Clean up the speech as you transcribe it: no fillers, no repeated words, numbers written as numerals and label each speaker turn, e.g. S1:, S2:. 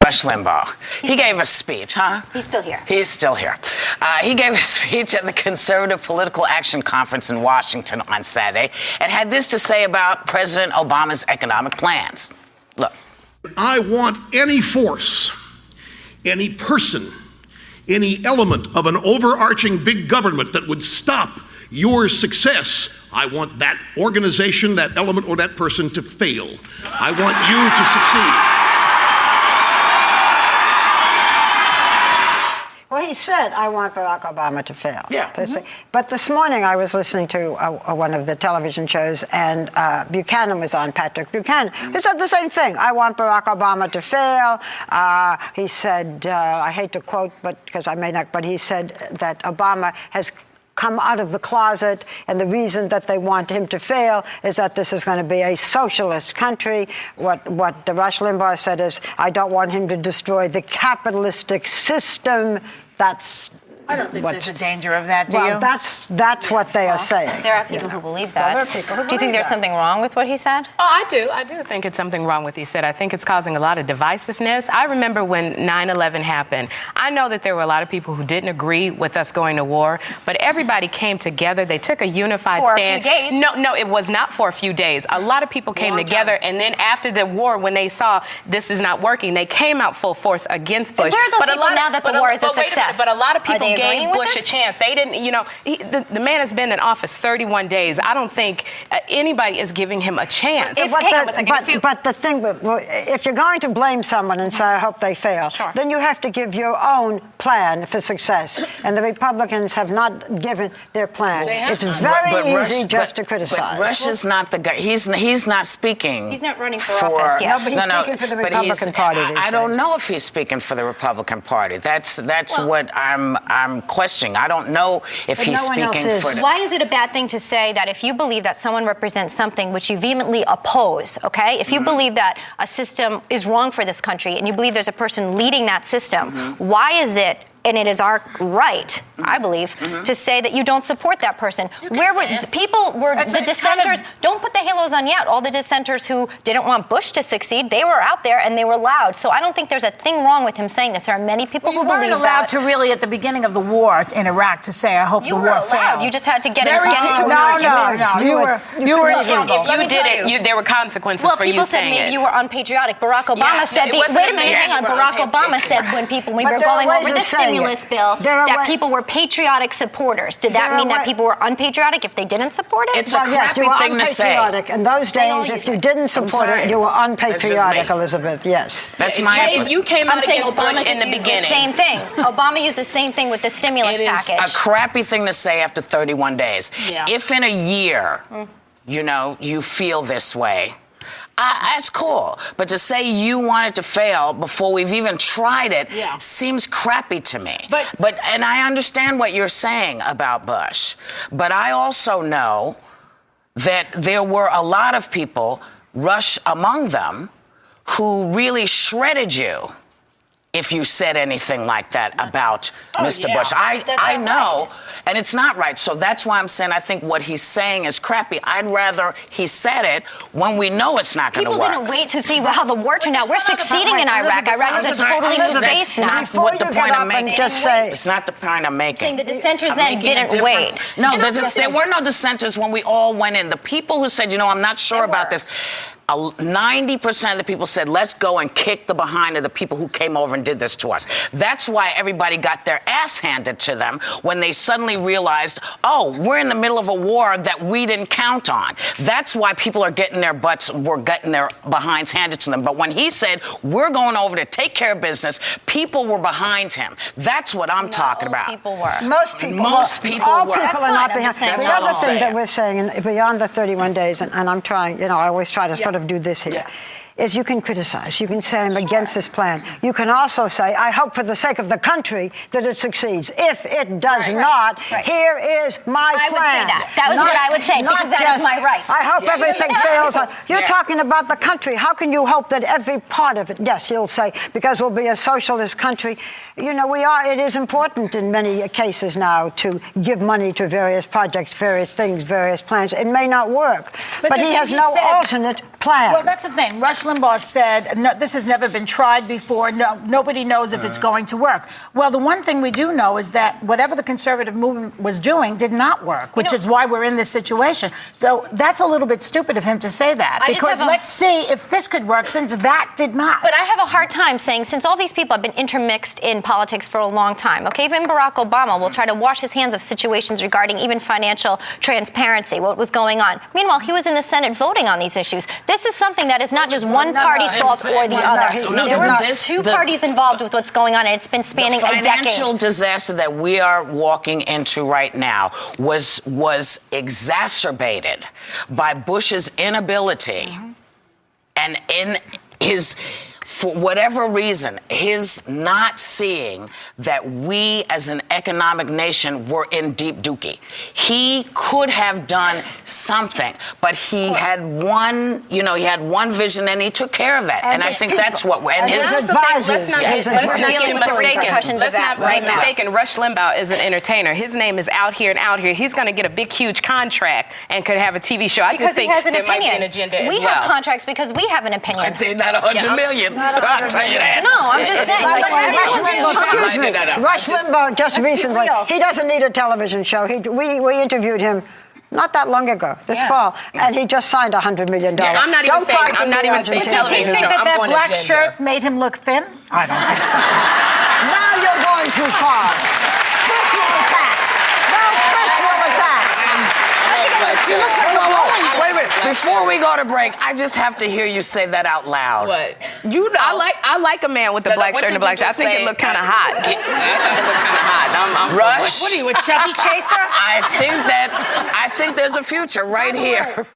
S1: Rush Limbaugh. He gave a speech, huh?
S2: He's still here.
S1: He's still here. He gave a speech at the Conservative Political Action Conference in Washington on Saturday and had this to say about President Obama's economic plans. Look.
S3: I want any force, any person, any element of an overarching big government that would stop your success. I want that organization, that element, or that person to fail. I want you to succeed.
S4: Well, he said, I want Barack Obama to fail.
S1: Yeah.
S4: But this morning I was listening to one of the television shows, and Buchanan was on, Patrick Buchanan. He said the same thing. I want Barack Obama to fail. He said, I hate to quote, but because I may not, but he said that Obama has come out of the closet, and the reason that they want him to fail is that this is going to be a socialist country. What Rush Limbaugh said is, I don't want him to destroy the capitalistic system.
S5: I don't think there's a danger of that, do you?
S4: That's what they are saying.
S2: There are people who believe that.
S4: There are people who
S2: do you think there's something wrong with what he said?
S6: Oh, I do. I do think it's something wrong with what he said. I think it's causing a lot of divisiveness. I remember when 9/11 happened. I know that there were a lot of people who didn't agree with us going to war, but everybody came together. They took a unified stand.
S2: For a few days.
S6: No, it was not for a few days. A lot of people came together, and then after the war, when they saw this is not working, they came out full force against Bush.
S2: Where are those people now that the war is a success?
S6: But a lot of people gave Bush a
S2: it?
S6: chance. They didn't, the man has been in office 31 days. I don't think anybody is giving him a chance.
S4: But the thing, if you're going to blame someone and say, I hope they fail, then you have to give your own plan for success. And the Republicans have not given their plan. It's very easy just to criticize.
S1: But Rush is not the guy. He's not speaking.
S2: He's not running for office yet.
S4: No, but he's speaking for the Republican Party these days.
S1: I don't know if he's speaking for the Republican Party. That's what I'm questioning. I don't know if he's speaking for the...
S2: Why is it a bad thing to say that if you believe that someone represents something which you vehemently oppose, okay? If you believe that a system is wrong for this country and you believe there's a person leading that system, why is it, and it is our right, I believe, to say that you don't support that person? Where were the dissenters? Don't put the halos on yet. All the dissenters who didn't want Bush to succeed, they were out there and they were loud. So I don't think there's a thing wrong with him saying this. There are many people who believe that.
S5: You weren't allowed to really, at the beginning of the war in Iraq, to say, I hope the war failed.
S2: You just had to get into an argument.
S5: No. You were in trouble.
S6: If you did it, there were consequences for you saying it.
S2: Well, people said maybe you were unpatriotic. Barack Obama said, wait a minute, hang on. Barack Obama said when we were going over the stimulus bill, that people were patriotic supporters. Did that mean that people were unpatriotic if they didn't support it?
S1: It's a crappy thing to say.
S4: In those days, if you didn't support it, you were unpatriotic, Elizabeth. Yes.
S1: That's my opinion.
S6: If you came out against Bush in the beginning.
S2: The same thing. Obama used the same thing with the stimulus package.
S1: It is a crappy thing to say after 31 days. Yeah. If in a year, you feel this way, that's cool. But to say you want it to fail before we've even tried it seems crappy to me. And I understand what you're saying about Bush. But I also know that there were a lot of people, Rush among them, who really shredded you if you said anything like that about Mr. Bush. I know, and it's not right. So that's why I'm saying I think what he's saying is crappy. I'd rather he said it when we know it's not going to work.
S2: People didn't wait to see how the war turned out. We're succeeding in Iraq. Iraq is a totally new face now.
S1: That's not what the point I'm making. It's not the point I'm making.
S2: Saying the dissenters then didn't wait.
S1: No, there were no dissenters when we all went in. The people who said, I'm not sure about this, 90% of the people said, let's go and kick the behind of the people who came over and did this to us. That's why everybody got their ass handed to them when they suddenly realized, we're in the middle of a war that we didn't count on. That's why people are getting their behinds handed to them. But when he said, we're going over to take care of business, people were behind him. That's what I'm talking about.
S2: People were.
S4: Most people were.
S1: All people
S4: are not behind.
S1: That's
S4: the
S1: all
S4: other
S1: I'm
S4: thing
S1: saying.
S4: that we're saying, beyond the 31 days, and I'm trying, I always try to sort of do this here, is you can criticize. You can say, I'm against this plan. You can also say, I hope for the sake of the country that it succeeds. If it does not, here is my plan.
S2: I would say that. That was what I would say, because that is my right.
S4: I hope everything fails. You're talking about the country. How can you hope that every part of it, yes, you'll say, because we'll be a socialist country. It is important in many cases now to give money to various projects, various things, various plans. It may not work, but he has no alternate plan.
S5: Well, that's the thing. Rush Limbaugh said, no, this has never been tried before. No, nobody knows if it's going to work. Well, the one thing we do know is that whatever the conservative movement was doing did not work, which is why we're in this situation. So that's a little bit stupid of him to say that, because let's see if this could work, since that did not.
S2: But I have a hard time saying, since all these people have been intermixed in politics for a long time, okay, even Barack Obama will try to wash his hands of situations regarding even financial transparency, what was going on. Meanwhile, he was in the Senate voting on these issues. This is something that is not just one party's fault or the other. There were two parties involved with what's going on, and it's been spanning a decade.
S1: The financial disaster that we are walking into right now was exacerbated by Bush's inability and in his, for whatever reason, his not seeing that we as an economic nation were in deep dookie. He could have done something, but he had one, he had one vision and he took care of that. And I think that's what we're, and his
S6: Let's
S1: advisors.
S6: not get mistaken. Rush Limbaugh is an entertainer. His name is out here and out here. He's going to get a big, huge contract and could have a TV show. I just think there might be an agenda as well.
S2: We have contracts because we have an opinion.
S1: They're not $100 million. I'll tell you that.
S2: No, I'm just saying.
S4: By the way, Rush Limbaugh, Rush Limbaugh just recently, he doesn't need a television show. We interviewed him not that long ago, this fall, and he just signed $100 million.
S6: Yeah, I'm not even saying
S5: Does he think that black shirt made him look thin? I don't think so.
S4: Now you're going too far. Personal attack. No personal attack.
S1: Whoa, wait a minute. Before we go to break, I just have to hear you say that out loud.
S6: What? I like a man with the black shirt and the black shirt. I think it looked kind of hot. I think it looked kind of hot.
S1: Rush?
S5: What are you, a chubby chaser?
S1: I think there's a future right here.